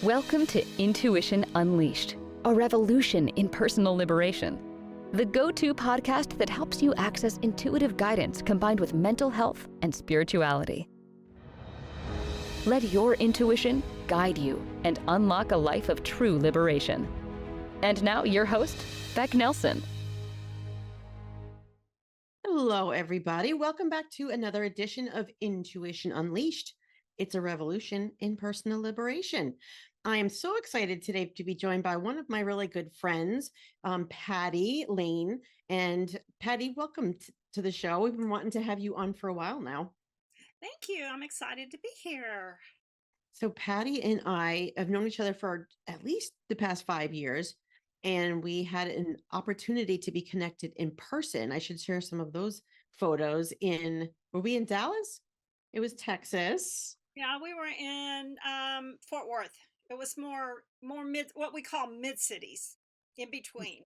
Welcome to Intuition Unleashed, a revolution in personal liberation. The go-to podcast that helps you access intuitive guidance combined with mental health and spirituality. Let your intuition guide you and unlock a life of true liberation. And now your host, Becc Nelson. Hello, everybody. Welcome back to another edition of Intuition Unleashed. It's a revolution in personal liberation. I am so excited today to be joined by one of my really good friends, Patty Lane. And Patty, welcome to the show. We've been wanting to have you on for a while now. Thank you. I'm excited to be here. So Patty and I have known each other for at least the past 5 years, and we had an opportunity to be connected in person. I should share some of those photos were we in Dallas? It was Texas. Yeah, we were in Fort Worth. It was more what we call mid cities, in between.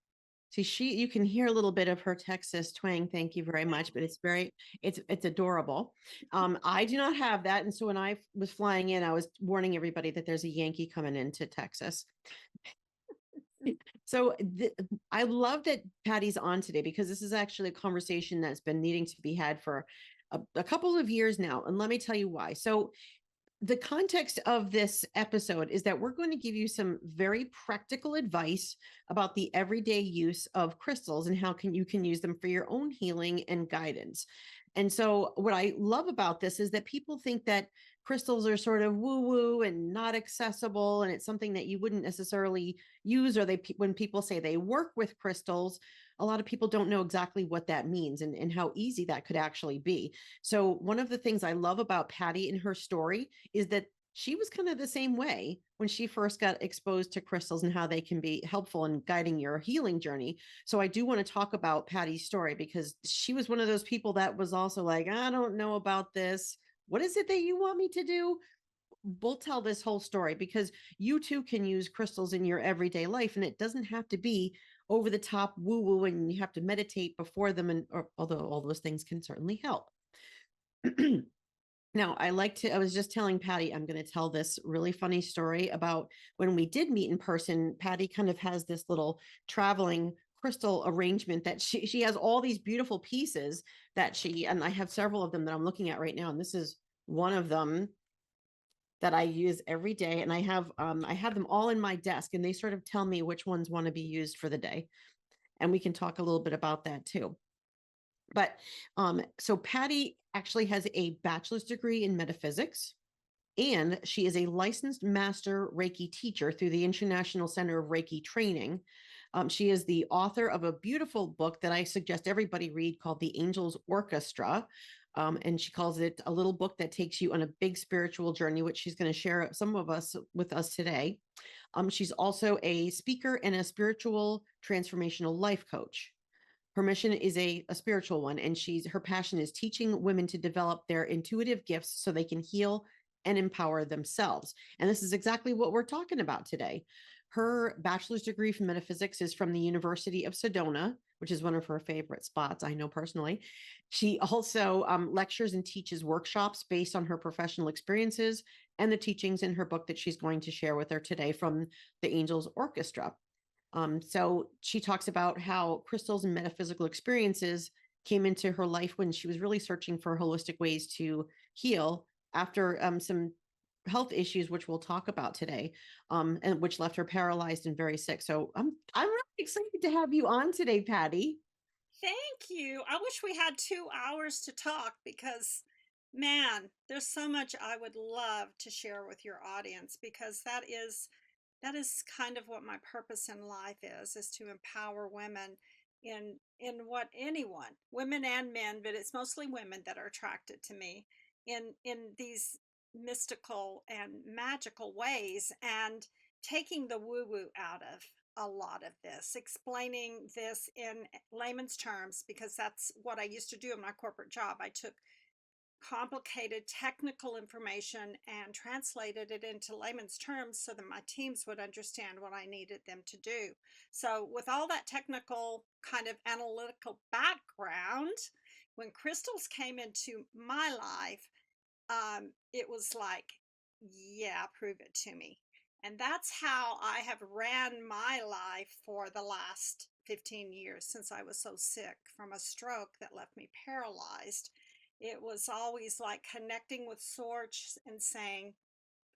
See, you can hear a little bit of her Texas twang. Thank you very much, but it's adorable. I do not have that, and so when I was flying in, I was warning everybody that there's a Yankee coming into Texas. So I love that Patty's on today because this is actually a conversation that's been needing to be had for a couple of years now, and let me tell you why. So the context of this episode is that we're going to give you some very practical advice about the everyday use of crystals and how you can use them for your own healing and guidance. And so what I love about this is that people think that crystals are sort of woo-woo and not accessible, and it's something that you wouldn't necessarily use, or when people say they work with crystals, a lot of people don't know exactly what that means and how easy that could actually be. So one of the things I love about Patty and her story is that she was kind of the same way when she first got exposed to crystals and how they can be helpful in guiding your healing journey. So I do want to talk about Patty's story because she was one of those people that was also like, I don't know about this. What is it that you want me to do? We'll tell this whole story because you too can use crystals in your everyday life, and it doesn't have to be over the top woo woo and you have to meditate before them, although all those things can certainly help. Now, I was just telling Patty, I'm going to tell this really funny story about when we did meet in person. Patty kind of has this little traveling crystal arrangement that she has all these beautiful pieces and I have several of them that I'm looking at right now. And this is one of them that I use every day. And I have them all in my desk, and they sort of tell me which ones want to be used for the day. And we can talk a little bit about that too. But so Patty actually has a bachelor's degree in metaphysics, and she is a licensed master Reiki teacher through the International Center of Reiki Training. She is the author of a beautiful book that I suggest everybody read called The Angels Orchestra. And she calls it a little book that takes you on a big spiritual journey, which she's going to share with us today. She's also a speaker and a spiritual transformational life coach. Her mission is a spiritual one, and her passion is teaching women to develop their intuitive gifts so they can heal and empower themselves. And this is exactly what we're talking about today. Her bachelor's degree from metaphysics is from the University of Sedona, which is one of her favorite spots, I know personally. She also lectures and teaches workshops based on her professional experiences and the teachings in her book that she's going to share with her today from the Angels Orchestra. So she talks about how crystals and metaphysical experiences came into her life when she was really searching for holistic ways to heal after some health issues, which we'll talk about today, and which left her paralyzed and very sick. So I'm really excited to have you on today, Patty. Thank you. I wish we had 2 hours to talk because, man, there's so much I would love to share with your audience because that is kind of what my purpose in life is to empower women in what women and men, but it's mostly women that are attracted to me in these mystical and magical ways, and taking the woo woo out of a lot of this, explaining this in layman's terms, because that's what I used to do in my corporate job. I took complicated technical information and translated it into layman's terms so that my teams would understand what I needed them to do. So with all that technical kind of analytical background, when crystals came into my life, it was like, yeah, prove it to me. And that's how I have ran my life for the last 15 years since I was so sick from a stroke that left me paralyzed. It was always like connecting with source and saying,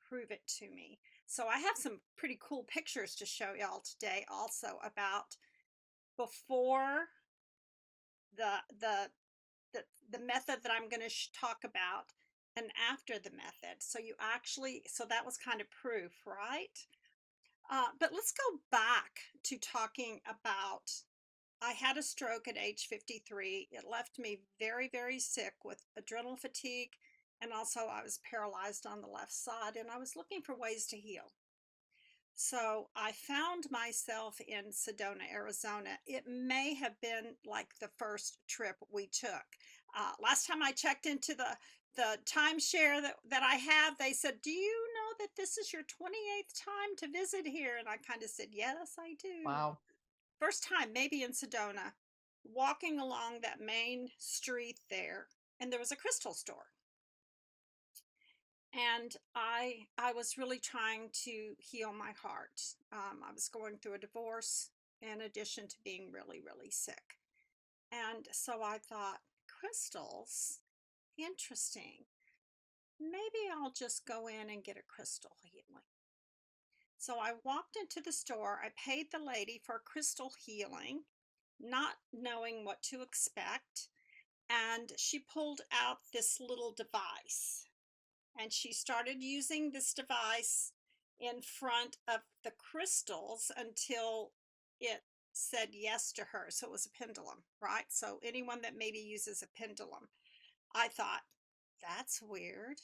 prove it to me. So I have some pretty cool pictures to show y'all today also about before the the the, the method that I'm going to talk about and after the method. So you actually, so that was kind of proof, right? But let's go back to talking about I had a stroke at age 53. It left me very, very sick with adrenal fatigue. And also, I was paralyzed on the left side, and I was looking for ways to heal. So I found myself in Sedona, Arizona. It may have been like the first trip we took. Last time I checked into the timeshare that I have, they said, "Do you know that this is your 28th time to visit here?" And I kind of said, "Yes, I do." Wow. First time, maybe in Sedona, walking along that main street there, and there was a crystal store. And I was really trying to heal my heart. I was going through a divorce in addition to being really, really sick. And so I thought, crystals, interesting. Maybe I'll just go in and get a crystal healing. So I walked into the store. I paid the lady for crystal healing, not knowing what to expect. And she pulled out this little device. And she started using this device in front of the crystals until it said yes to her. So it was a pendulum, right? So anyone that maybe uses a pendulum, I thought, that's weird,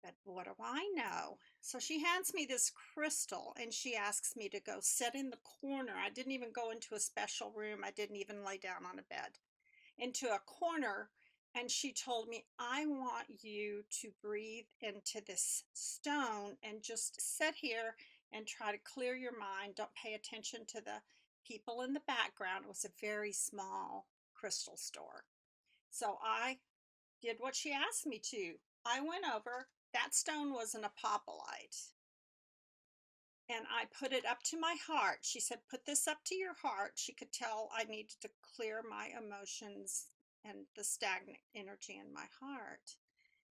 but what do I know? So she hands me this crystal and she asks me to go sit in the corner. I didn't even go into a special room. I didn't even lay down on a bed, into a corner. And she told me, I want you to breathe into this stone and just sit here and try to clear your mind. Don't pay attention to the people in the background. It was a very small crystal store. So I did what she asked me to. I went over. That stone was an apophyllite. And I put it up to my heart. She said, put this up to your heart. She could tell I needed to clear my emotions and the stagnant energy in my heart.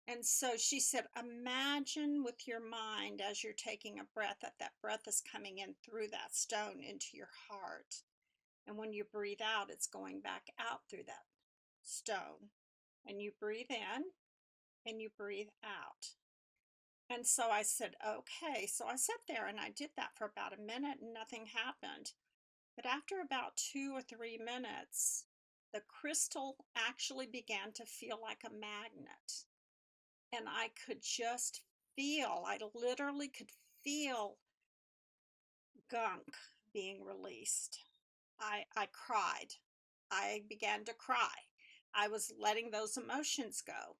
And so she said, imagine with your mind as you're taking a breath that that breath is coming in through that stone into your heart. And when you breathe out, it's going back out through that stone. And you breathe in and you breathe out. And so I said, okay. So I sat there and I did that for about a minute and nothing happened. But after about 2 or 3 minutes, the crystal actually began to feel like a magnet. And I could just feel, I literally could feel gunk being released. I cried. I began to cry. I was letting those emotions go.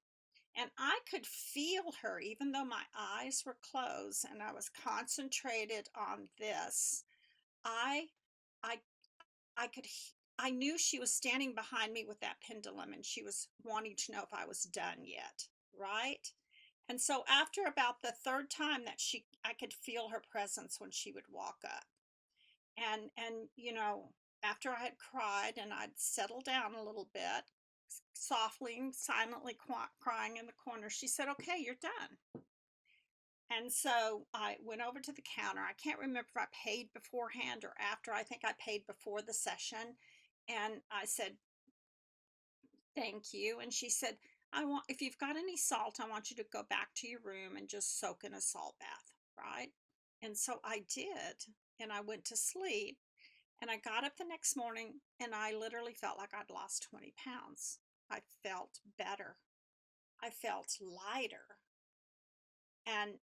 And I could feel her, even though my eyes were closed and I was concentrated on this. I, I, I could, I knew she was standing behind me with that pendulum and she was wanting to know if I was done yet, right? And so after about the third time that I could feel her presence when she would walk up. And after I had cried and I'd settled down a little bit, softly and silently crying in the corner, she said, okay, you're done. And so I went over to the counter. I can't remember if I paid beforehand or after. I think I paid before the session. And I said, thank you. And she said, if you've got any salt, I want you to go back to your room and just soak in a salt bath, right? And so I did. And I went to sleep. And I got up the next morning and I literally felt like I'd lost 20 pounds. I felt better. I felt lighter. And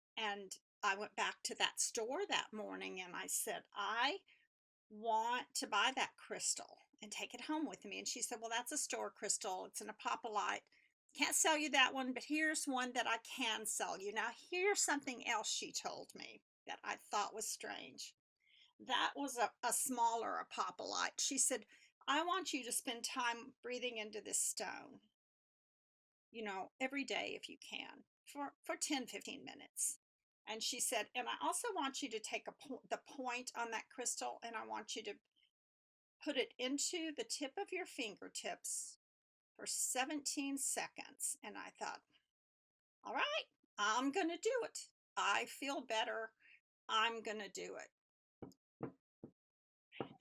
I went back to that store that morning and I said, I want to buy that crystal and take it home with me. And she said, well, that's a store crystal. It's an apophyllite. Can't sell you that one, but here's one that I can sell you. Now, here's something else she told me that I thought was strange. That was a smaller apophyllite. She said, I want you to spend time breathing into this stone, every day if you can, for 10, 15 minutes. And she said, and I also want you to take the point on that crystal, and I want you to put it into the tip of your fingertips for 17 seconds. And I thought, all right, I'm going to do it. I feel better. I'm going to do it.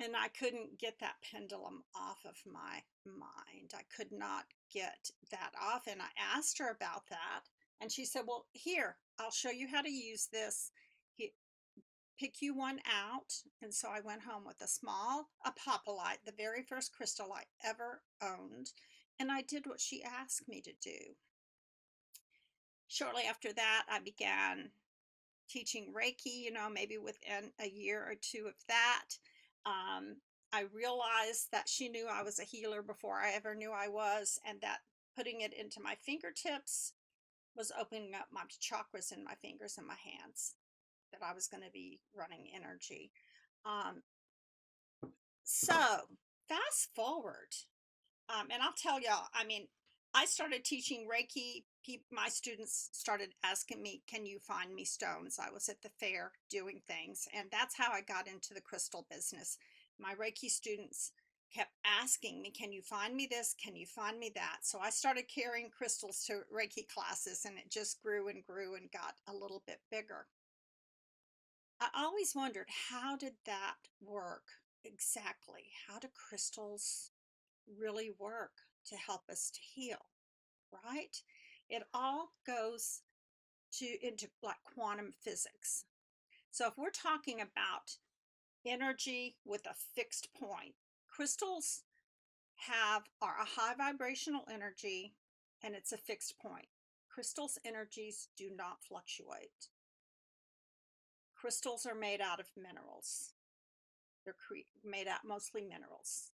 And I couldn't get that pendulum off of my mind. I could not get that off. And I asked her about that. And she said, well, here, I'll show you how to use this. Pick you one out. And so I went home with a populite, the very first crystal I ever owned. And I did what she asked me to do. Shortly after that, I began teaching Reiki, maybe within a year or two of that. Um, I realized that she knew I was a healer before I ever knew I was, and that putting it into my fingertips was opening up my chakras in my fingers and my hands, that I was going to be running energy. Um, so fast forward, and I'll tell y'all, I mean, I started teaching Reiki. My students started asking me, can you find me stones? I was at the fair doing things, and that's how I got into the crystal business. My Reiki students kept asking me, can you find me this? Can you find me that? So I started carrying crystals to Reiki classes, and it just grew and grew and got a little bit bigger. I always wondered, how did that work exactly? How do crystals really work to help us to heal, right? It all goes into like quantum physics. So if we're talking about energy with a fixed point, crystals are a high vibrational energy, and it's a fixed point. Crystals energies do not fluctuate. Crystals are made out of minerals. They're made out mostly minerals.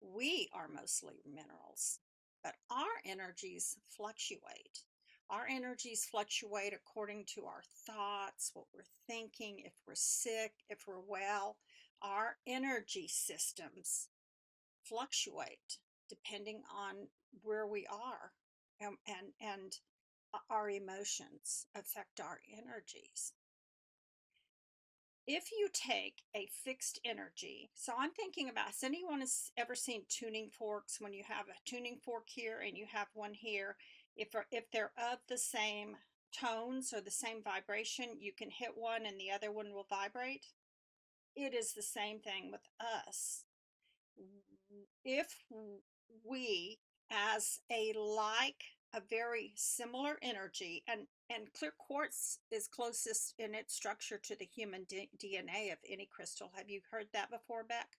We are mostly minerals, but our energies fluctuate. Our energies fluctuate according to our thoughts, what we're thinking, if we're sick, if we're well. Our energy systems fluctuate depending on where we are, and our emotions affect our energies. If you take a fixed energy, so I'm thinking about, has anyone has ever seen tuning forks? When you have a tuning fork here and you have one here, if they're of the same tones or the same vibration, you can hit one and the other one will vibrate. It is the same thing with us. If we, as a very similar energy, and clear quartz is closest in its structure to the human DNA of any crystal. Have you heard that before, Becc?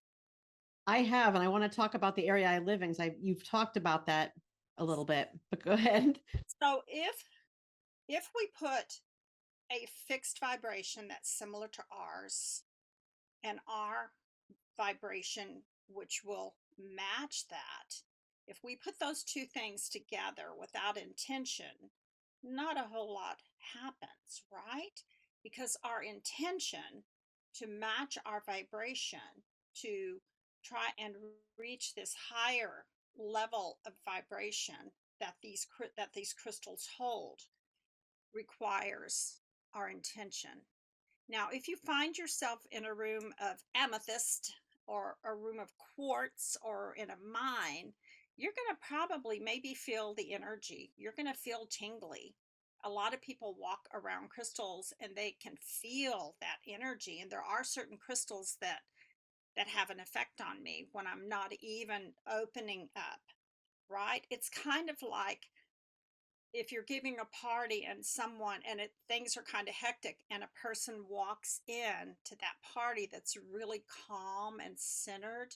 I have, and I want to talk about the area I live in, because you've talked about that a little bit, but go ahead. So if we put a fixed vibration that's similar to ours, and our vibration, which will match that, if we put those two things together without intention, not a whole lot happens, right? Because our intention to match our vibration, to try and reach this higher level of vibration that these crystals hold, requires our intention. Now, if you find yourself in a room of amethyst or a room of quartz or in a mine, you're going to probably maybe feel the energy. You're going to feel tingly. A lot of people walk around crystals and they can feel that energy. And there are certain crystals that have an effect on me when I'm not even opening up, right? It's kind of like if you're giving a party and things are kind of hectic, and a person walks in to that party that's really calm and centered,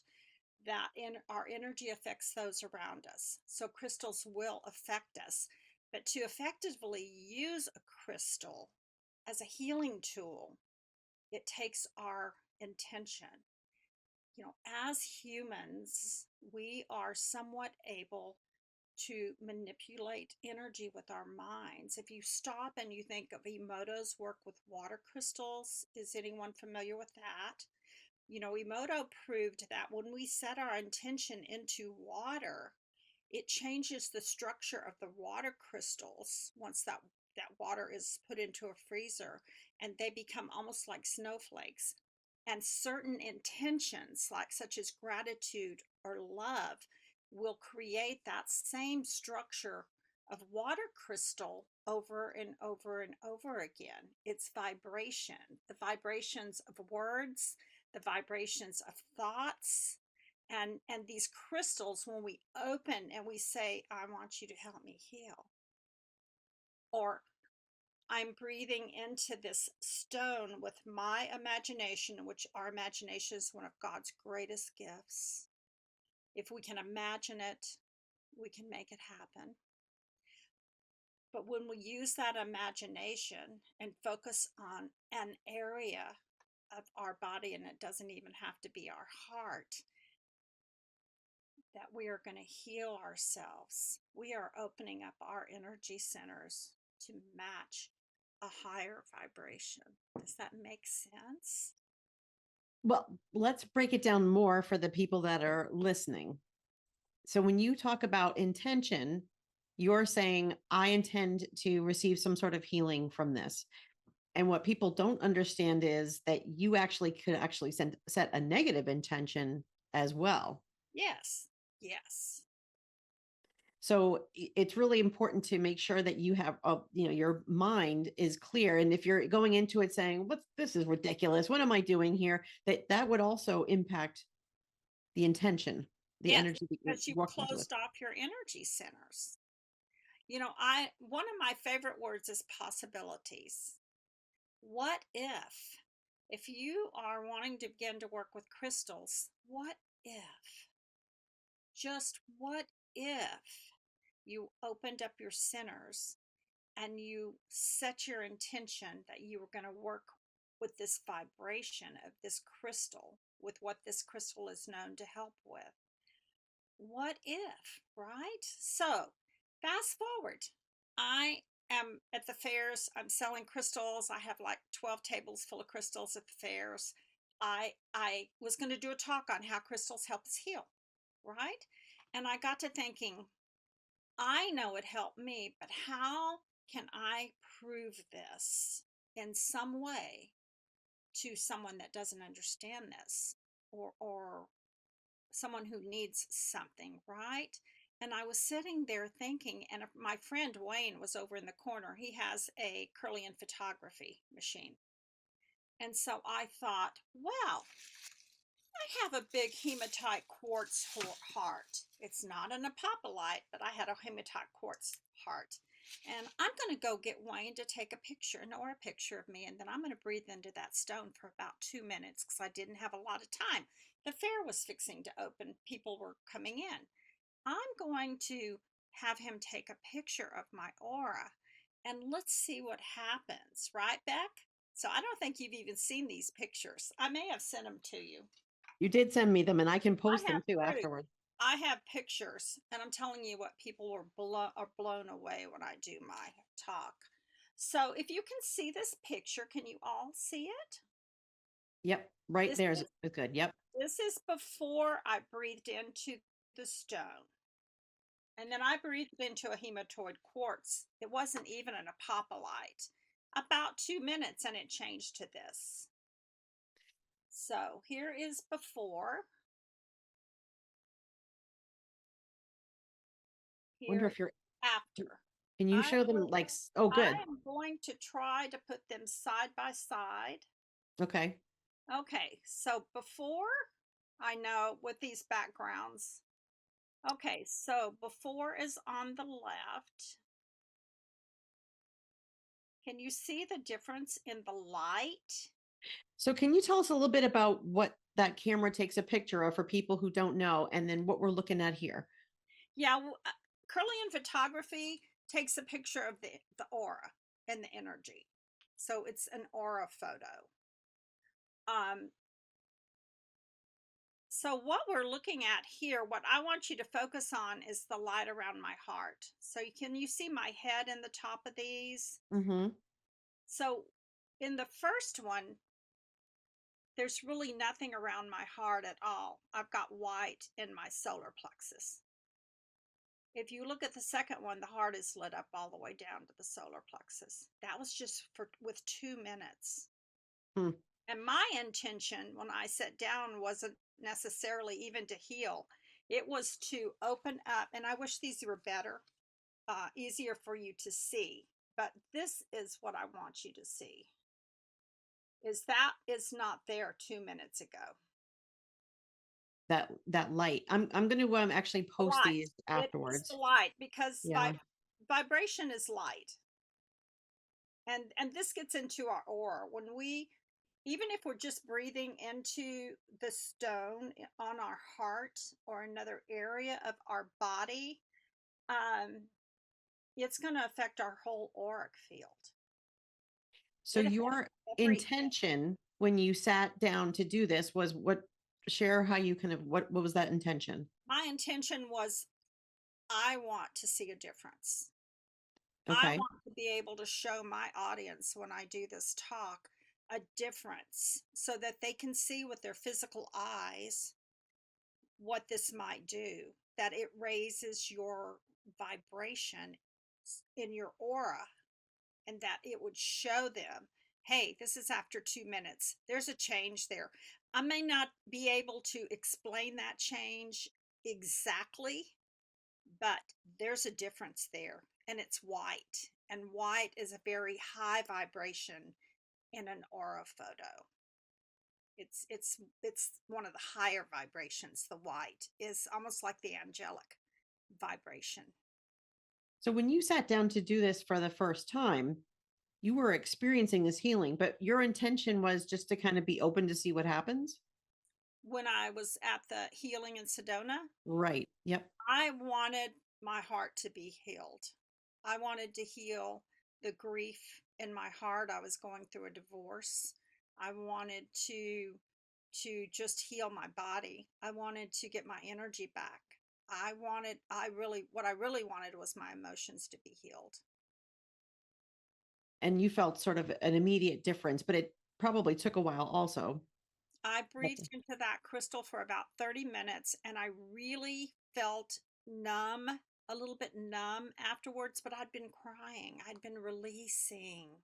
our energy affects those around us. So crystals will affect us, but to effectively use a crystal as a healing tool, it takes our intention. As humans, we are somewhat able to manipulate energy with our minds. If you stop and you think of Emoto's work with water crystals, is anyone familiar with that? Emoto proved that when we set our intention into water, it changes the structure of the water crystals once that that water is put into a freezer and they become almost like snowflakes. And certain intentions, like such as gratitude or love, will create that same structure of water crystal over and over and over again. It's vibration, the vibrations of words, the vibrations of thoughts. And these crystals, when we open and we say, I want you to help me heal, or I'm breathing into this stone with my imagination, which our imagination is one of God's greatest gifts. If we can imagine it, we can make it happen. But when we use that imagination and focus on an area of our body, and it doesn't even have to be our heart, that we are going to heal ourselves. We are opening up our energy centers to match a higher vibration. Does that make sense? Well, let's break it down more for the people that are listening. So when you talk about intention, you're saying, I intend to receive some sort of healing from this. And what people don't understand is that you actually could actually set a negative intention as well. Yes. Yes. So it's really important to make sure that you have, your mind is clear. And if you're going into it saying, "What? This is ridiculous. What am I doing here?" That would also impact the intention, the Yes, energy that you're because you've working with. closed off your energy centers. I one of my favorite words is possibilities. What if you are wanting to begin to work with crystals, what if, just what if you opened up your centers and you set your intention that you were going to work with this vibration of this crystal, with what this crystal is known to help with? What if, right? So, fast forward. I am at the fairs. I'm selling crystals. I have like 12 tables full of crystals at the fairs. I was going to do a talk on how crystals help us heal, right? And I got to thinking, I know it helped me, but how can I prove this in some way to someone that doesn't understand this, or someone who needs something, right? And I was sitting there thinking, and my friend Wayne was over in the corner. He has a Kirlian photography machine. And so I thought, wow, I have a big hematite quartz heart. It's not an apophyllite, but I had a hematite quartz heart. And I'm going to go get Wayne to take a picture, or a picture of me, and then I'm going to breathe into that stone for about 2 minutes because I didn't have a lot of time. The fair was fixing to open, people were coming in. I'm going to have him take a picture of my aura, and let's see what happens, right, Becc? So I don't think you've even seen these pictures. I may have sent them to you. You did send me them, and I can I post have them too proof. afterwards. I have pictures, and I'm telling you what, people are blown away when I do my talk. So if you can see this picture, can you all see it? Yep, right This there is is good. Yep. this is before I breathed into the stone. And then I breathed into a hematoid quartz. It wasn't even an apophyllite. About 2 minutes and it changed to this. So here is before. Wonder Here if you're, after. can you I show them will, like, oh, I good. am going to try to put them side by side. Okay. Okay, so before, I know with these backgrounds. Okay, so before is on the left. Can you see the difference in the light? So can you tell us a little bit about what that camera takes a picture of for people who don't know, and then what we're looking at here? Yeah, Kirlian photography takes a picture of the aura and the energy. So it's an aura photo. Um, so what we're looking at here, what I want you to focus on is the light around my heart. So can you see my head in the top of these? Mm-hmm. So in the first one, there's really nothing around my heart at all. I've got white in my solar plexus. If you look at the second one, the heart is lit up all the way down to the solar plexus. That was just for with 2 minutes. Hmm. And my intention when I sat down wasn't necessarily even to heal. It was to open up, and I wish these were better, easier for you to see. But this is what I want you to see: is that is not there 2 minutes ago. That light. I'm going to actually The post light. these It is the afterwards. light because Yeah. vibration is light. And this gets into our aura when we, even if we're just breathing into the stone on our heart or another area of our body, um it's going to affect our whole auric field. So It affects your everything. intention when you sat down to do this was what, share how you kind of, what was that intention? My intention was, I want to see a difference. I Okay. want to be able to show my audience when I do this talk a difference so that they can see with their physical eyes what this might do, that it raises your vibration in your aura, and that it would show them, hey, this is after 2 minutes. There's a change there. I may not be able to explain that change exactly, but there's a difference there, and it's white. And white is a very high vibration in an aura photo. It's one of the higher vibrations. The white is almost like the angelic vibration. So when you sat down to do this for the first time, you were experiencing this healing, but your intention was just to kind of be open to see what happens? When I was at the healing in Sedona, Right. Yep. I wanted my heart to be healed. I wanted to heal the grief in my heart. I was going through a divorce. I wanted to just heal my body. I wanted to get my energy back. What I really wanted was my emotions to be healed. And you felt sort of an immediate difference, but it probably took a while also. I That's- breathed into that crystal for about 30 minutes and I really felt numb, a little bit numb afterwards, but I'd been crying. I'd been releasing.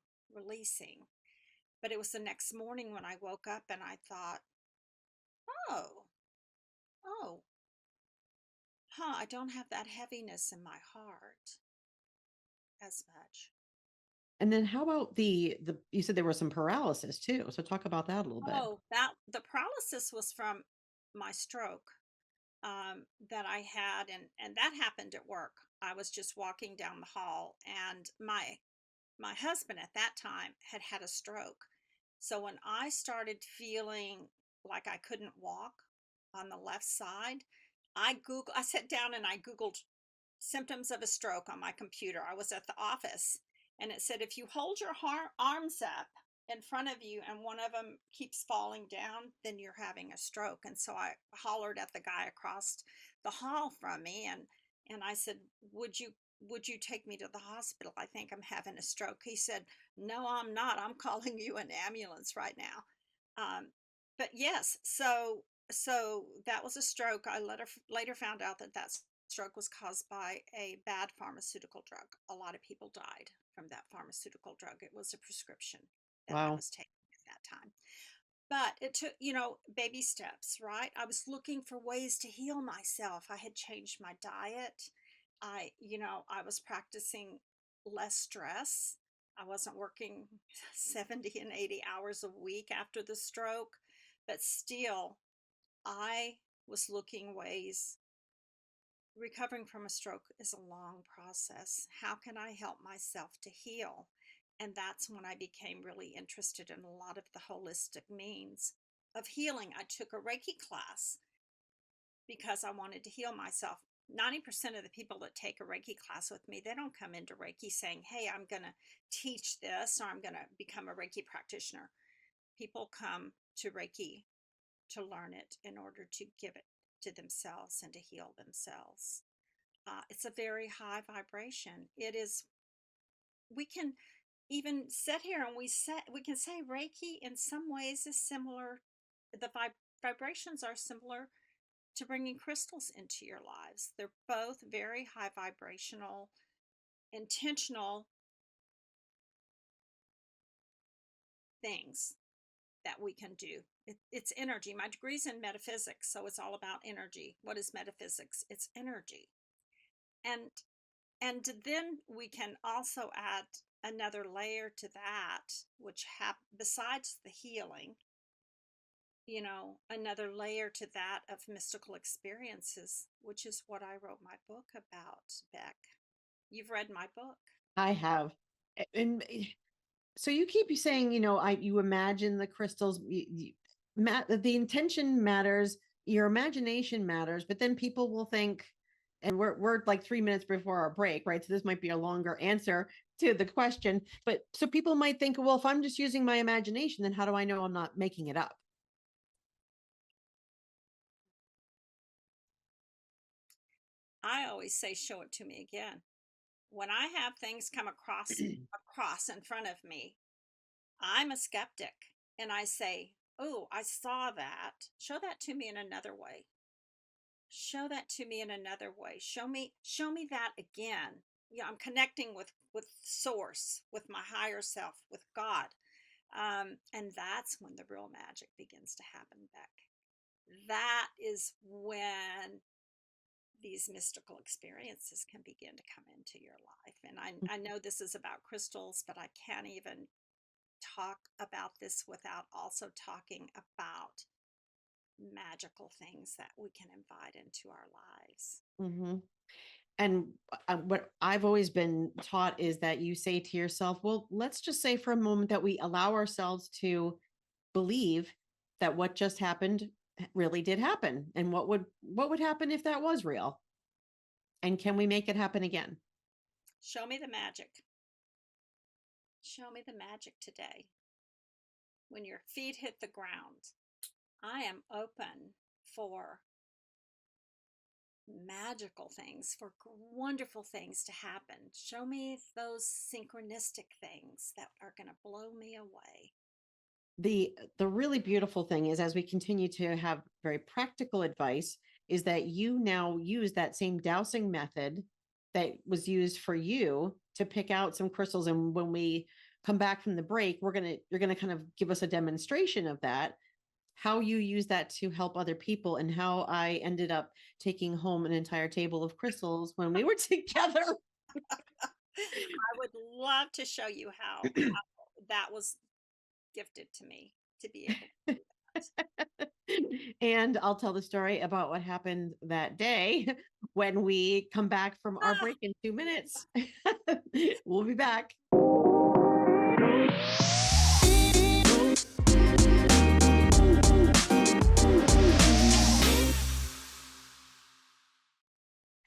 But it was the next morning when I woke up and I thought, oh, oh, I don't have that heaviness in my heart as much. And then how about the you said there was some paralysis too. So talk about that a little bit. Oh, that the paralysis was from my stroke. That I had, and that happened at work. I was just walking down the hall, and my husband at that time had had a stroke. So when I started feeling like I couldn't walk on the left side, I sat down and I Googled symptoms of a stroke on my computer. I was at the office, and it said if you hold your arms up in front of you and one of them keeps falling down, then you're having a stroke. And so I hollered at the guy across the hall from me, and I said, would you take me to the hospital? I think I'm having a stroke. He said, no, I'm not. I'm calling you an ambulance right now. But yes, so that was a stroke. I later found out that stroke was caused by a bad pharmaceutical drug. A lot of people died from that pharmaceutical drug. It was a prescription that I Wow. was taking at that time. But it took, baby steps, right? I was looking for ways to heal myself. I had changed my diet. I was practicing less stress. I wasn't working 70 and 80 hours a week after the stroke, but still, I was looking ways. Recovering from a stroke is a long process. How can I help myself to heal? And that's when I became really interested in a lot of the holistic means of healing. I took a Reiki class because I wanted to heal myself. 90% of the people that take a Reiki class with me, they don't come into Reiki saying, hey, I'm going to teach this or I'm going to become a Reiki practitioner. People come to Reiki to learn it in order to give it to themselves and to heal themselves. It's a very high vibration. It is, we can even sit here and we can say Reiki in some ways is similar. The vibrations are similar to bringing crystals into your lives. They're both very high vibrational, intentional things that we can do. It's energy. My degree's in metaphysics, so it's all about energy. What is metaphysics? It's energy. And then we can also add another layer to that, which besides the healing, another layer to that of mystical experiences, which is what I wrote my book about, Beck. You've read my book. I have. And so you keep saying, you imagine the crystals, the intention matters, your imagination matters, but then people will think, and we're like 3 minutes before our break, right? So this might be a longer answer to the question, but so people might think, well, if I'm just using my imagination, then how do I know I'm not making it up? I always say, show it to me again. When I have things come across in front of me, I'm a skeptic, and I say, oh, I saw that. Show that to me in another way. Show that to me in another way. Show me that again. I'm connecting with source, with my higher self, with God. And that's when the real magic begins to happen, Beck. That is when these mystical experiences can begin to come into your life. And I know this is about crystals, but I can't even talk about this without also talking about magical things that we can invite into our lives. Mm-hmm. And what I've always been taught is that you say to yourself, well, let's just say for a moment that we allow ourselves to believe that what just happened really did happen. And what would happen if that was real? And can we make it happen again? Show me the magic. Show me the magic today. When your feet hit the ground, I am open for magical things, for wonderful things to happen. Show me those synchronistic things that are going to blow me away. The really beautiful thing is, as we continue to have very practical advice, is that you now use that same dowsing method that was used for you to pick out some crystals. And when we come back from the break, you're gonna kind of give us a demonstration of that, how you use that to help other people, and how I ended up taking home an entire table of crystals when we were together. I would love to show you how that was gifted to me to be able to do that. And I'll tell the story about what happened that day when we come back from our break in 2 minutes. We'll be back.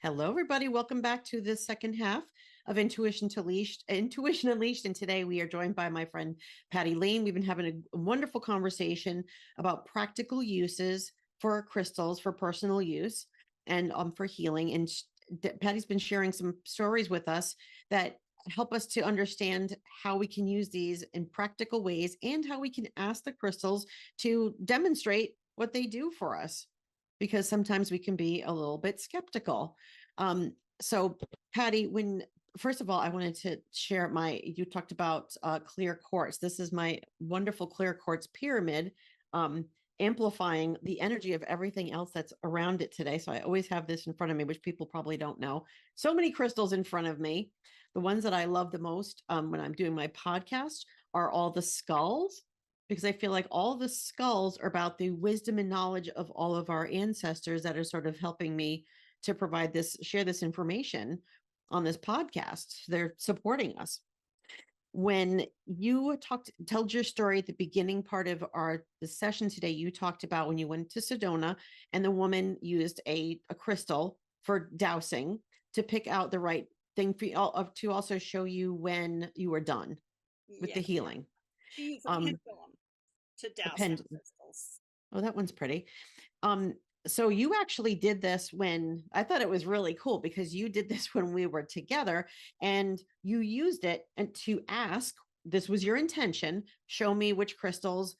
Hello, everybody. Welcome back to the second half of Intuition Unleashed. And today we are joined by my friend Patty Lane. We've been having a wonderful conversation about practical uses for crystals for personal use and for healing. And Patty's been sharing some stories with us that help us to understand how we can use these in practical ways, and how we can ask the crystals to demonstrate what they do for us, because sometimes we can be a little bit skeptical. So Patty, first of all, I wanted to share you talked about clear quartz. This is my wonderful clear quartz pyramid, amplifying the energy of everything else that's around it today. So I always have this in front of me, which people probably don't know. So many crystals in front of me. The ones that I love the most when I'm doing my podcast are all the skulls, because I feel like all the skulls are about the wisdom and knowledge of all of our ancestors that are sort of helping me to share this information on this podcast. They're supporting us. When you told your story at the beginning part of the session today, you talked about when you went to Sedona and the woman used a crystal for dowsing to pick out the right thing for you, to also show you when you were done with the healing. She used a pendulum to douse some crystals. Oh, that one's pretty. So you actually did this when I thought it was really cool, because you did this when we were together, and you used it and to ask, this was your intention, show me which crystals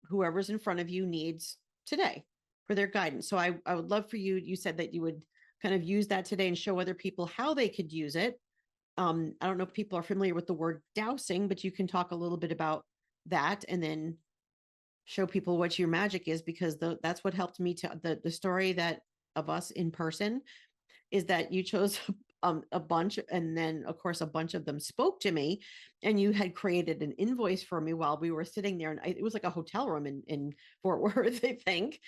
whoever's in front of you needs today. for their guidance. So I would love for you, you said that you would kind of use that today and show other people how they could use it. I don't know if people are familiar with the word dowsing, but you can talk a little bit about that and then show people what your magic is, because that's what helped me to the story that of us in person is that you chose a bunch, and then of course a bunch of them spoke to me, and you had created an invoice for me while we were sitting there, and it was like a hotel room in Fort Worth, I think.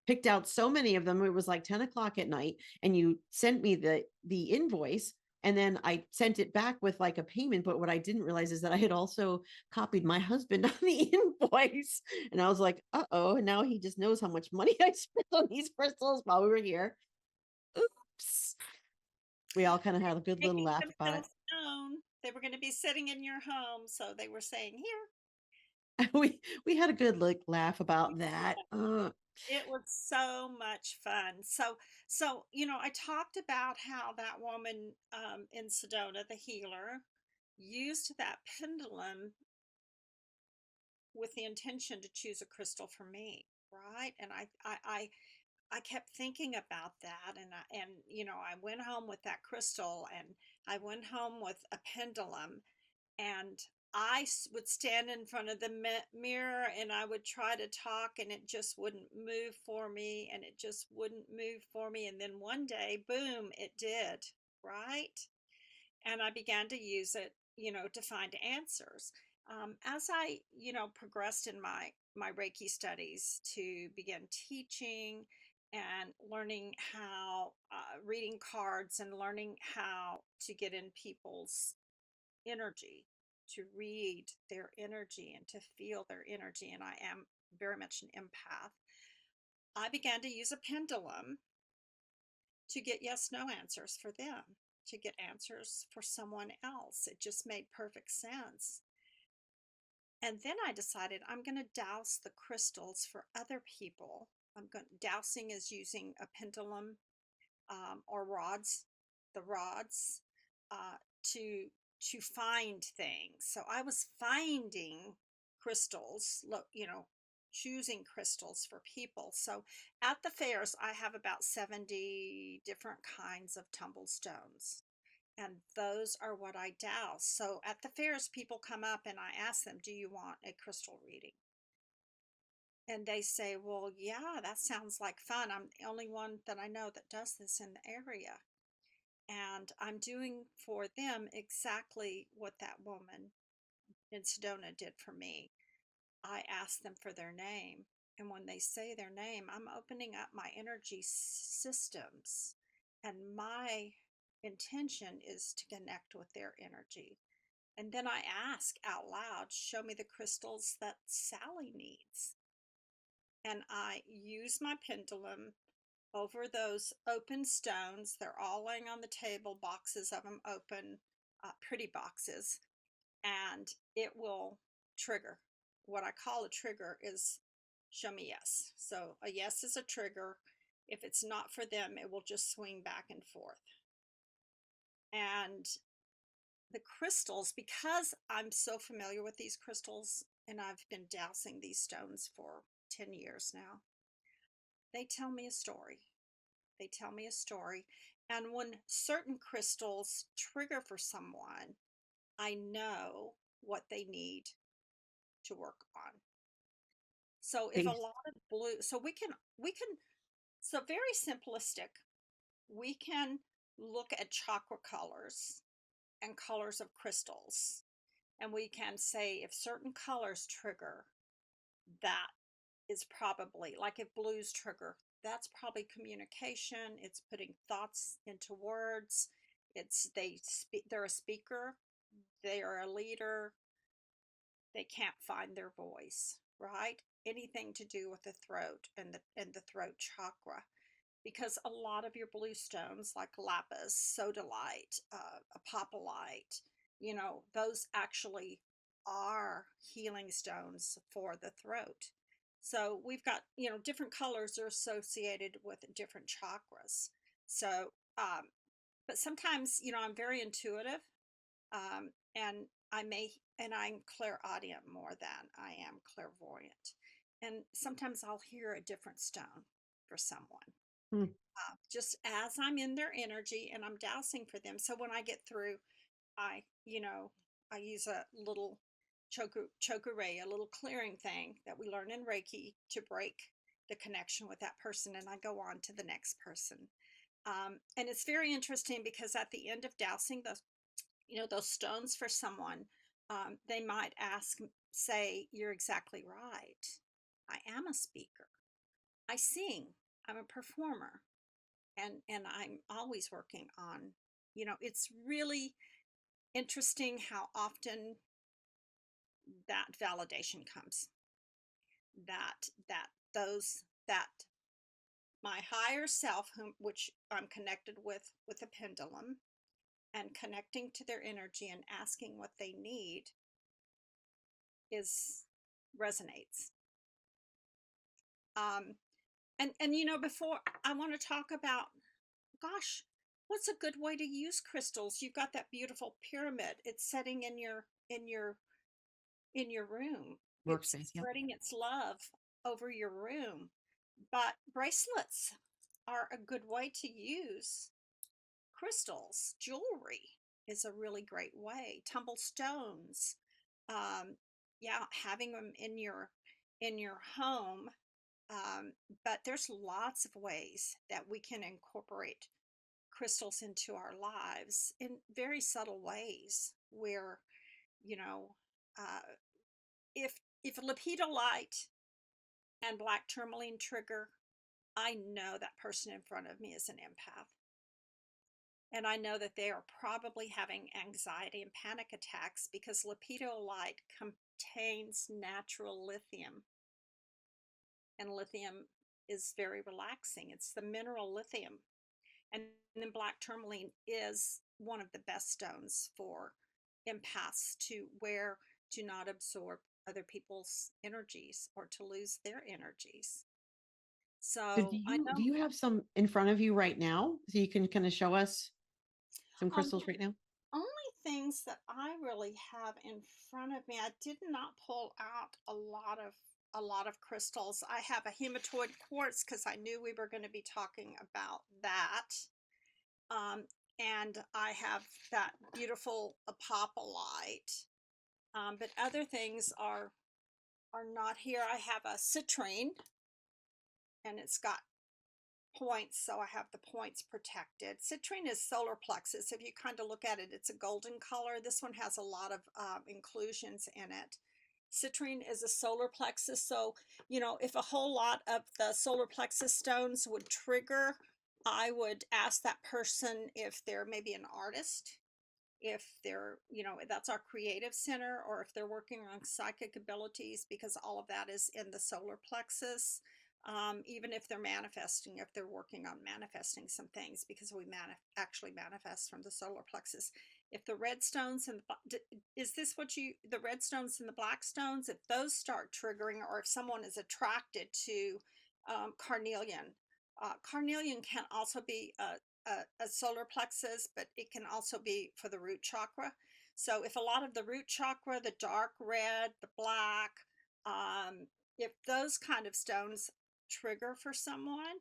Picked out so many of them. It was like 10 o'clock at night, and you sent me the invoice, and then I sent it back with like a payment. But what I didn't realize is that I had also copied my husband on the invoice. And I was like, uh-oh, and now he just knows how much money I spent on these crystals while we were here. Oops. We all kind of had a good little Making laugh about themselves known. They were going to be sitting in your home, so they were saying, "Here." it. We had a good like laugh about that. It was so much fun. I talked about how that woman in Sedona, the healer, used that pendulum with the intention to choose a crystal for me, right? And I kept thinking about that, I went home with that crystal, and I went home with a pendulum, and would stand in front of the mirror, and I would try to talk, and it just wouldn't move for me, and it just wouldn't move for me. And then one day, boom, it did, right? And I began to use it, to find answers. As I, progressed in my Reiki studies to begin teaching and learning how, reading cards and learning how to get in people's energy, to read their energy and to feel their energy. And I am very much an empath. I began to use a pendulum to get yes no answers for them, to get answers for someone else. It just made perfect sense. And then I decided I'm going to douse the crystals for other people. Dowsing is using a pendulum, or rods, the rods, uh, to find things. So I was finding crystals, choosing crystals for people. So at the fairs, I have about 70 different kinds of tumble stones. And those are what I douse. So at the fairs, people come up and I ask them, "Do you want a crystal reading?" And they say, "Well, yeah, that sounds like fun. I'm the only one that I know that does this in the area." And I'm doing for them exactly what that woman in Sedona did for me. I ask them for their name. And when they say their name, I'm opening up my energy systems. And my intention is to connect with their energy. And then I ask out loud, "Show me the crystals that Sally needs." And I use my pendulum over those open stones. They're all laying on the table, boxes of them open, pretty boxes, and it will trigger. What I call a trigger is show me yes. So a yes is a trigger. If it's not for them, it will just swing back and forth. And the crystals, because I'm so familiar with these crystals and I've been dousing these stones for 10 years now, they tell me a story. They tell me a story. And when certain crystals trigger for someone, I know what they need to work on. So if a Based. lot of blue, so very simplistic, we can look at chakra colors and colors of crystals. And we can say if certain colors trigger, that is probably like if blues trigger, that's probably communication. It's putting thoughts into words. They're a speaker, they are a leader, they can't find their voice, right? Anything to do with the throat and the throat chakra. Because a lot of your blue stones, like lapis, sodalite, apophyllite, those actually are healing stones for the throat. So we've got, different colors are associated with different chakras. So, but sometimes, I'm very intuitive, and I'm clairaudient more than I am clairvoyant. And sometimes I'll hear a different stone. for someone, Hmm. just as I'm in their energy and I'm dowsing for them. So when I get through, I, I use a little chokuray, a little clearing thing that we learn in Reiki to break the connection with that person, and I go on to the next person. And it's very interesting because at the end of dowsing those stones for someone, they might say, "You're exactly right. I am a speaker. I sing. I'm a performer, and I'm always working on." It's really interesting how often that validation comes. That my higher self, which I'm connected with a pendulum, and connecting to their energy and asking what they need is resonates. Um, and before I want to talk about, gosh, what's a good way to use crystals? You've got that beautiful pyramid. It's setting in your room. It's Workspace. Yep. spreading its love over your room. But bracelets are a good way to use crystals. Jewelry is a really great way. Tumble stones. Um, yeah, having them in your home. But there's lots of ways that we can incorporate crystals into our lives in very subtle ways where, you know, uh, if lepidolite and black tourmaline trigger, I know that person in front of me is an empath. And I know that they are probably having anxiety and panic attacks because lepidolite contains natural lithium. And lithium is very relaxing. It's the mineral lithium. And then black tourmaline is one of the best stones for empaths to wear to not absorb other people's energies or to lose their energies. So do So I you do know you have some in front of you right now so you can kind of show us some the crystals right now? only things that I really have in front of me, I did not pull out a lot of crystals. I have a hematoid quartz because I knew we were going to be talking about that. Um, and I have that beautiful apophyllite. But other things are not here. I have a citrine, and it's got points, so I have the points protected. Citrine is solar plexus. If you kind of look at it, it's a golden color. This one has a lot of inclusions in it. Citrine is a solar plexus, so if a whole lot of the solar plexus stones would trigger, I would ask that person if they're maybe an artist, if they're, that's our creative center, or if they're working on psychic abilities, because all of that is in the solar plexus. Even if they're manifesting, if they're working on manifesting some things, because we actually manifest from the solar plexus. If the red stones and is this what the red stones and the black stones, if those start triggering, or if someone is attracted to carnelian, carnelian can also be a solar plexus, but it can also be for the root chakra. So if a lot of the root chakra, the dark red, the black, if those kind of stones trigger for someone,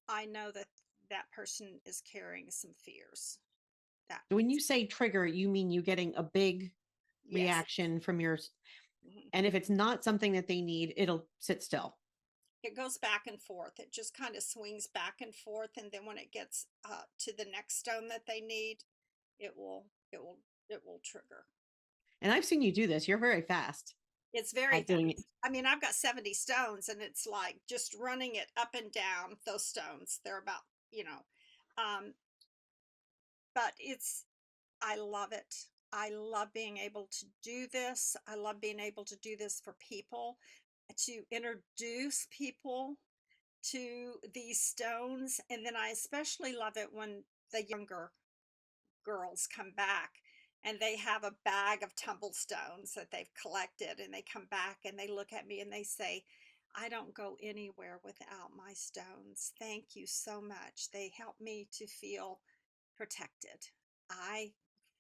I know that that person is carrying some fears. That So when you say trigger, you mean you getting a big yes. reaction from yours. Mhm. And if it's not something that they need, it'll sit still. It goes back and forth. It just kind of swings back and forth, and then when it gets to the next stone that they need, it will it will it will trigger. And I've seen you do this. You're very fast It's very at fast. doing it. I mean, I've got 70 stones, and it's like just running it up and down those stones. They're about, um, but I love it. I love being able to do this. I love being able to do this for people, to introduce people to these stones. And then I especially love it when the younger girls come back and they have a bag of tumble stones that they've collected, and they come back and they look at me and they say, "I don't go anywhere without my stones. Thank you so much. They help me to feel protected." I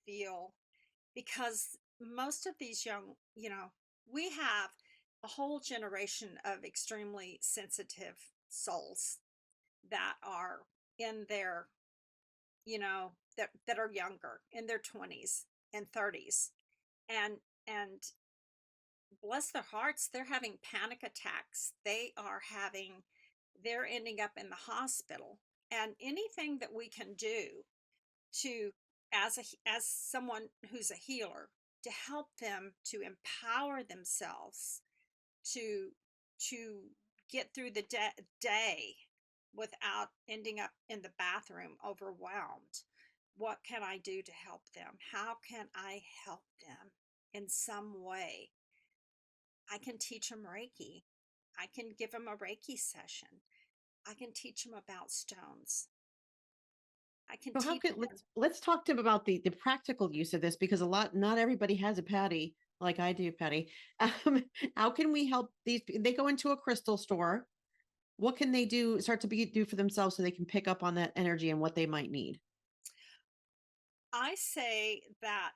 feel, because most of these young, we have a whole generation of extremely sensitive souls that are in their, that are younger, in their 20s and 30s, and and bless their hearts, they're having panic attacks. They're ending up in the hospital. And anything that we can do to, as someone who's a healer, to help them to empower themselves to to get through the day without ending up in the bathroom overwhelmed. What can I do to help them? How can I help them in some way? I can teach them Reiki. I can give them a Reiki session. I can teach them about stones. I can So how teach could them. let's talk to them about the practical use of this, because not everybody has a Patty like I do, Patty. Um, how can we help they go into a crystal store? What can they start to do for themselves so they can pick up on that energy and what they might need? I say that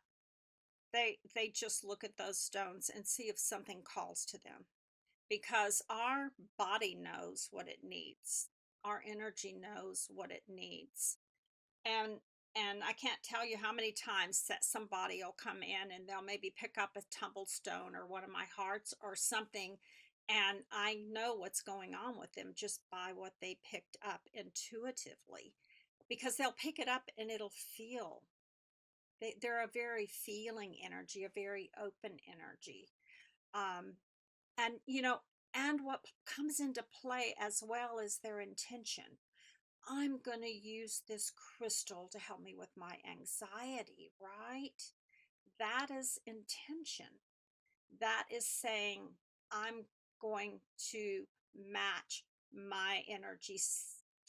they just look at those stones and see if something calls to them, because our body knows what it needs. Our energy knows what it needs. And I can't tell you how many times that somebody will come in and they'll maybe pick up a tumble stone or one of my hearts or something, and I know what's going on with them just by what they picked up intuitively, because they'll pick it up and it'll feel. They're a very feeling energy, a very open energy. Um, and what comes into play as well is their intention. I'm going to use this crystal to help me with my anxiety, right? That is intention. That is saying, I'm going to match my energy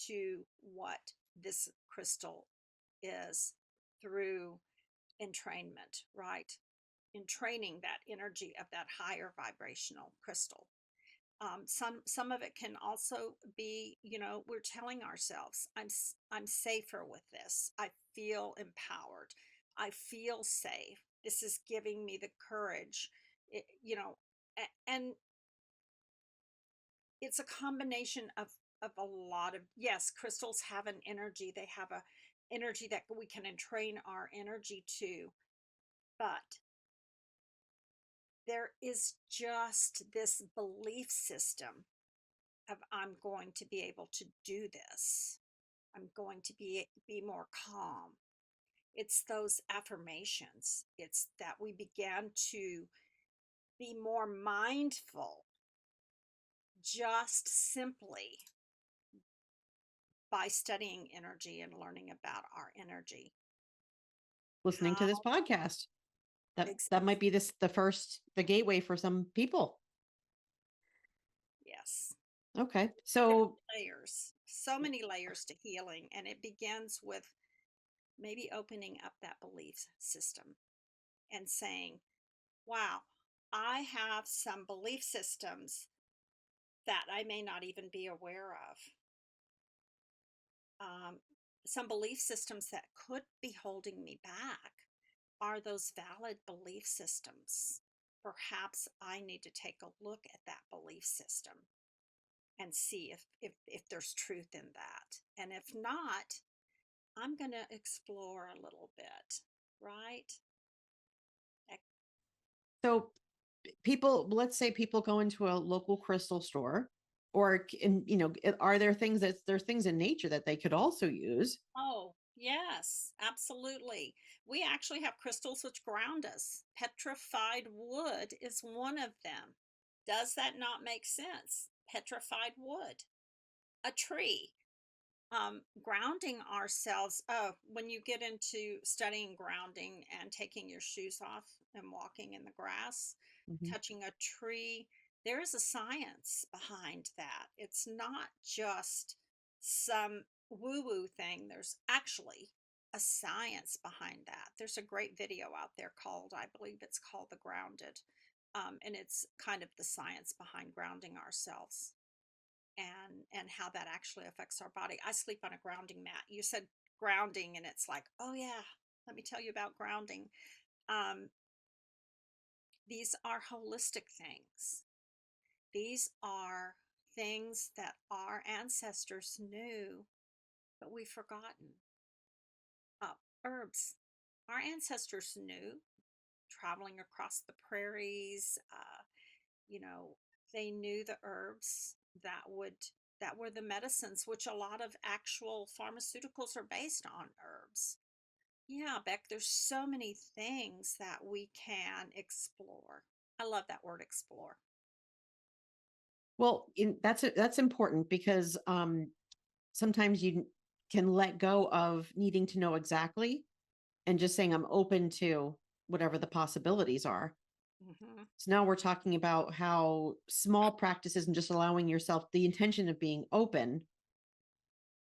to what this crystal is, through entrainment, right? Entraining that energy of that higher vibrational crystal. Some of it can also be, we're telling ourselves, I'm safer with this. I feel empowered. I feel safe. This is giving me the courage. And it's a combination of a lot of, yes, crystals have an energy. They have a energy that we can entrain our energy to, but there is just this belief system of, I'm going to be able to do this. I'm going to be more calm. It's those affirmations. It's that we began to be more mindful, just simply by studying energy and learning about our energy. Listening to this How podcast. That exactly? might be the gateway for some people. Yes. Okay. There So are layers, so many layers to healing, and it begins with maybe opening up that belief system and saying, wow, I have some belief systems that I may not even be aware of. Um, some belief systems that could be holding me back. Are those valid belief systems? Perhaps I need to take a look at that belief system and see if there's truth in that. And if not, I'm going to explore a little bit, right? so people, let's say people go into a local crystal store, or are there there's things in nature that they could also use? Oh, yes, absolutely. We actually have crystals which ground us. Petrified wood is one of them. Does that not make sense? Petrified wood, a tree. Grounding ourselves. Oh, when you get into studying grounding and taking your shoes off and walking in the grass, Mhm. touching a tree, there is a science behind that. It's not just some woo woo thing. There's actually a science behind that. There's a great video out there called, I believe it's called The Grounded. And it's kind of the science behind grounding ourselves and how that actually affects our body. I sleep on a grounding mat. You said grounding, and it's like, oh yeah, let me tell you about grounding. Um, these are holistic things. These are things that our ancestors knew, but we've forgotten. Uh, Herbs. Our ancestors knew, traveling across the prairies, you know, they knew the herbs that were the medicines, which a lot of actual pharmaceuticals are based on herbs. Yeah, Beck, there's so many things that we can explore. I love that word explore. Well, that's important because sometimes you can let go of needing to know exactly and just saying I'm open to whatever the possibilities are. Hmm. So now we're talking about how small practices and just allowing yourself the intention of being open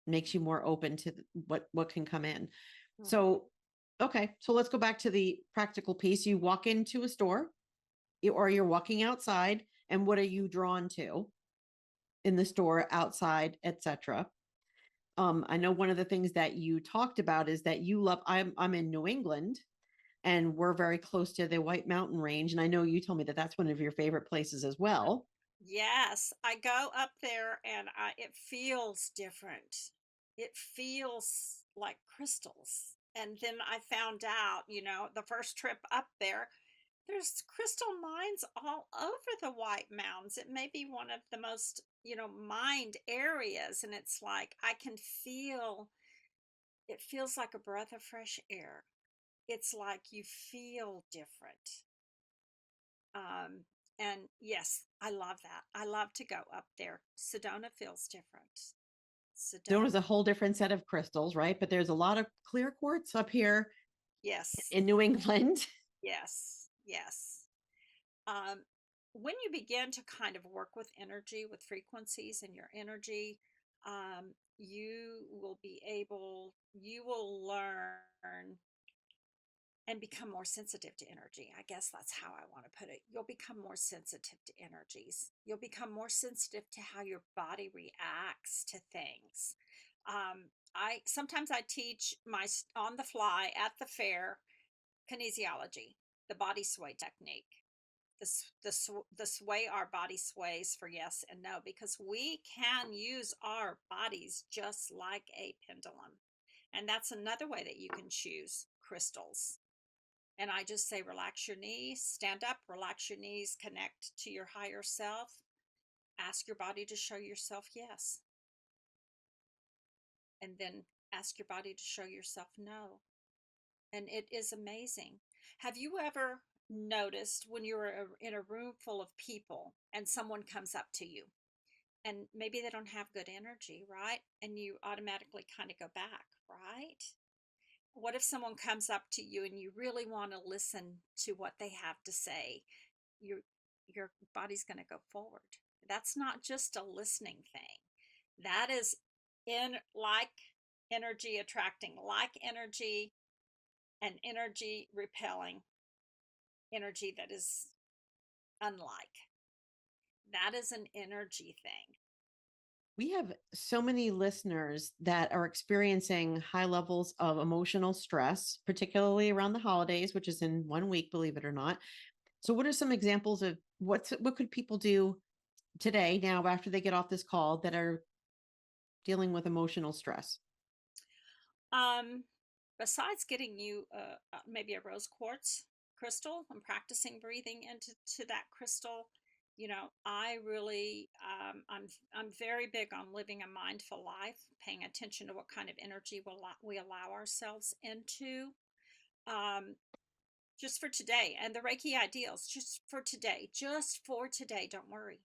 makes you more open to what can come in. Hmm. So, okay, so let's go back to the practical piece. You walk into a store or you're walking outside, and what are you drawn to in the store, outside, etc.? I know one of the things that you talked about is that you love. I'm in New England, and we're very close to the White Mountain Range, and I know you told me that that's one of your favorite places as well. Yes, I go up there and it feels different. It feels like crystals. And then I found out, the first trip up there, there's crystal mines all over the White Mountains. It may be one of the most, mined areas. And it's like I can feel it feels like a breath of fresh air. It's like you feel different. Um, and yes, I love that. I love to go up there. Sedona feels different. There is Sedona, a whole different set of crystals, right? But there's a lot of clear quartz up here yes, in New England. yes, yes. Um, when you begin to kind of work with energy, with frequencies and your energy, you will learn and become more sensitive to energy. I guess that's how I want to put it. You'll become more sensitive to energies. You'll become more sensitive to how your body reacts to things. I sometimes I teach on the fly at the fair kinesiology, the body sway technique. The sway our body sways for yes and no, because we can use our bodies just like a pendulum. And that's another way that you can choose crystals. And I just say, relax your knees, stand up, relax your knees, connect to your higher self, ask your body to show yourself yes, and then ask your body to show yourself no. And it is amazing. Have you ever noticed when you're in a room full of people and someone comes up to you and maybe they don't have good energy, right? And you automatically kind of go back, right? What if someone comes up to you and you really want to listen to what they have to say? your your body's going to go forward. That's not just a listening thing. That is in like energy attracting like energy, and energy repelling energy that is unlike. That is an energy thing. We have so many listeners that are experiencing high levels of emotional stress, particularly around the holidays, which is in 1 week, believe it or not. So, what are some examples of what could people do today now after they get off this call that are dealing with emotional stress? um Besides getting you maybe a rose quartz crystal and practicing breathing into that crystal, I really I'm very big on living a mindful life, paying attention to what kind of energy we allow ourselves into. um just for today, and the Reiki ideals, just for today, don't worry.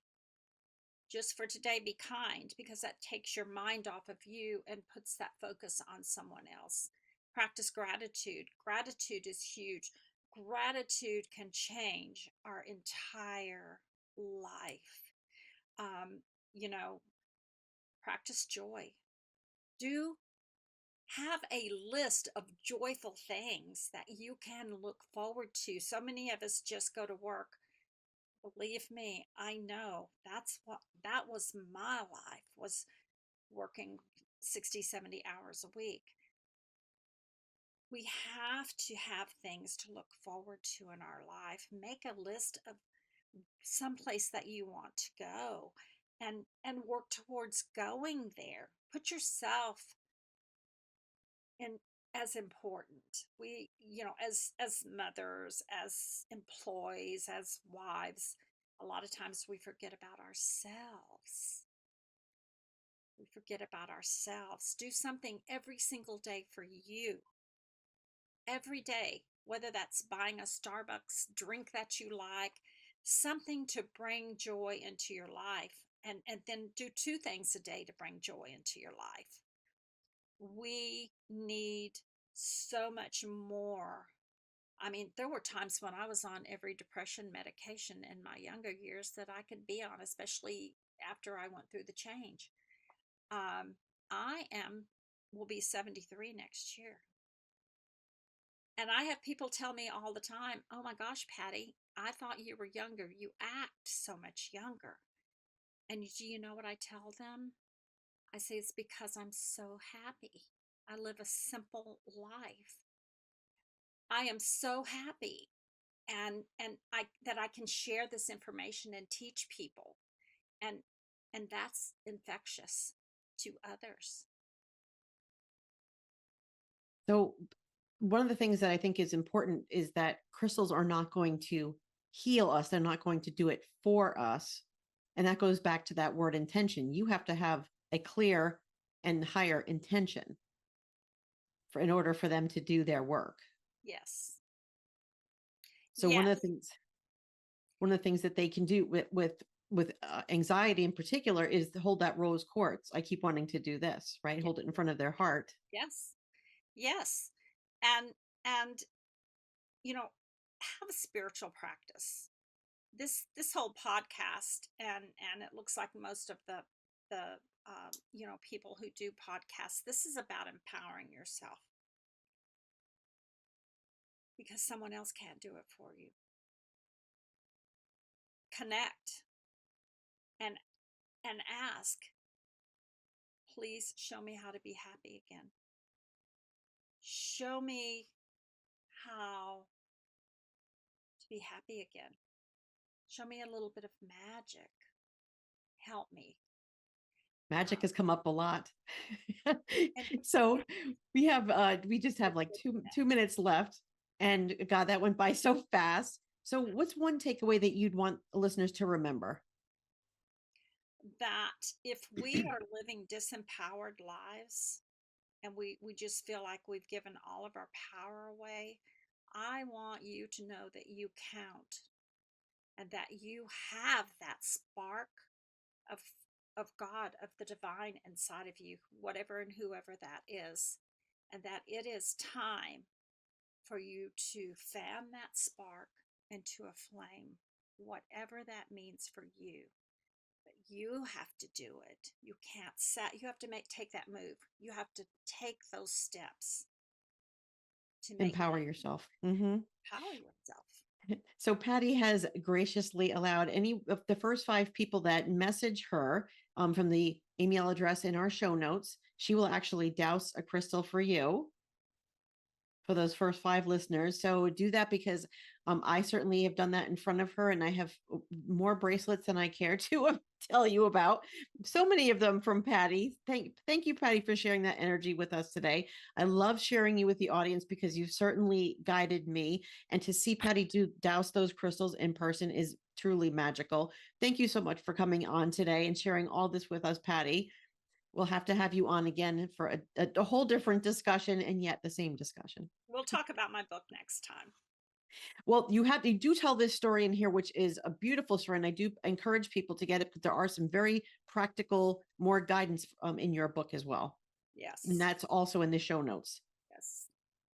Just for today, be kind, because that takes your mind off of you and puts that focus on someone else. Practice gratitude. Gratitude is huge. Gratitude can change our entire life. Um, you know, Practice joy. Do have a list of joyful things that you can look forward to. So many of us just go to work. Believe me, I know that was my life, was working 60, 70 hours a week. We have to have things to look forward to in our life. Make a list of some place that you want to go. and work towards going there. Put yourself in as important. We, as mothers, as employees, as wives, a lot of times we forget about ourselves. We forget about ourselves. Do something every single day for you. Every day, whether that's buying a Starbucks drink that you like, something to bring joy into your life. And then do two things a day to bring joy into your life. We need so much more. I mean, there were times when I was on every depression medication in my younger years that I could be on, especially after I went through the change. Um, I will be 73 next year. And I have people tell me all the time, oh my gosh, Patty, I thought you were younger. You act so much younger. And do you know what I tell them? I say, it's because I'm so happy. I live a simple life. I am so happy. And I can share this information and teach people. And that's infectious to others. So one of the things that I think is important is that crystals are not going to heal us. They're not going to do it for us. And that goes back to that word intention. You have to have a clear and higher intention in order for them to do their work. Yes. So yes. one of the things that they can do with anxiety in particular is to hold that rose quartz. I keep wanting to do this, right? Yes. Hold it in front of their heart. Yes. Yes. And have a spiritual practice. This whole podcast, and it looks like most of the people who do podcasts, this is about empowering yourself, because someone else can't do it for you. Connect and ask, please show me how to be happy again. Show me how to be happy again. Show me a little bit of magic. Help me. Magic has come up a lot. So we just have like two minutes left, and God, that went by so fast. So what's one takeaway that you'd want listeners to remember? That if we are living disempowered lives, and we just feel like we've given all of our power away, I want you to know that you count, and that you have that spark of God, of the divine inside of you, whatever and whoever that is, and that it is time for you to fan that spark into a flame, whatever that means for you. But you have to do it. You can't you have to take that move. You have to take those steps to Empower yourself. Mm-hmm. Empower yourself. So Patty has graciously allowed any of the first 5 people that message her from the email address in our show notes, she will actually douse a crystal for you, for those first 5 listeners. So do that, because I certainly have done that in front of her, and I have more bracelets than I care to tell you about. So many of them from Patty. Thank you, Patty, for sharing that energy with us today. I love sharing you with the audience, because you've certainly guided me, and to see Patty douse those crystals in person is truly magical. Thank you so much for coming on today and sharing all this with us, Patty. We'll have to have you on again for a whole different discussion, and yet the same discussion. We'll talk about my book next time. Well, you do tell this story in here, which is a beautiful story, and I do encourage people to get it, but there are some very practical, more guidance in your book as well. Yes. And that's also in the show notes. Yes.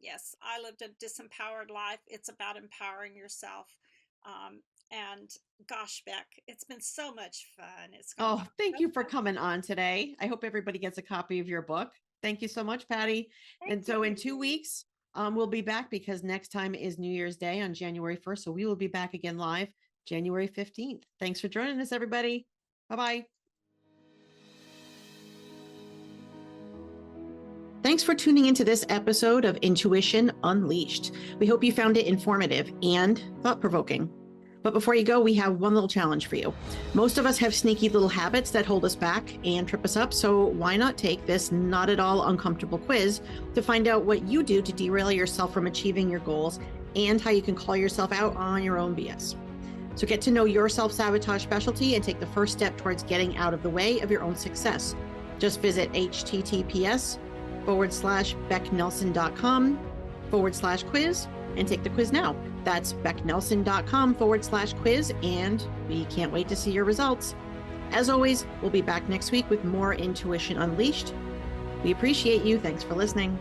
Yes. I lived a disempowered life. It's about empowering yourself. And gosh, Becc, it's been so much fun. Thank you for coming on today. I hope everybody gets a copy of your book. Thank you so much, Patty. So in 2 weeks, we'll be back, because next time is New Year's Day on January 1st. So we will be back again live January 15th. Thanks for joining us, everybody. Bye-bye. Thanks for tuning into this episode of Intuition Unleashed. We hope you found it informative and thought-provoking. But before you go, we have one little challenge for you. Most of us have sneaky little habits that hold us back and trip us up. So why not take this not at all uncomfortable quiz to find out what you do to derail yourself from achieving your goals and how you can call yourself out on your own BS. So get to know your self-sabotage specialty and take the first step towards getting out of the way of your own success. Just visit https:/becknelson.com/quiz and take the quiz now. That's becknelson.com/quiz, and we can't wait to see your results. As always, we'll be back next week with more Intuition Unleashed. We appreciate you. Thanks for listening.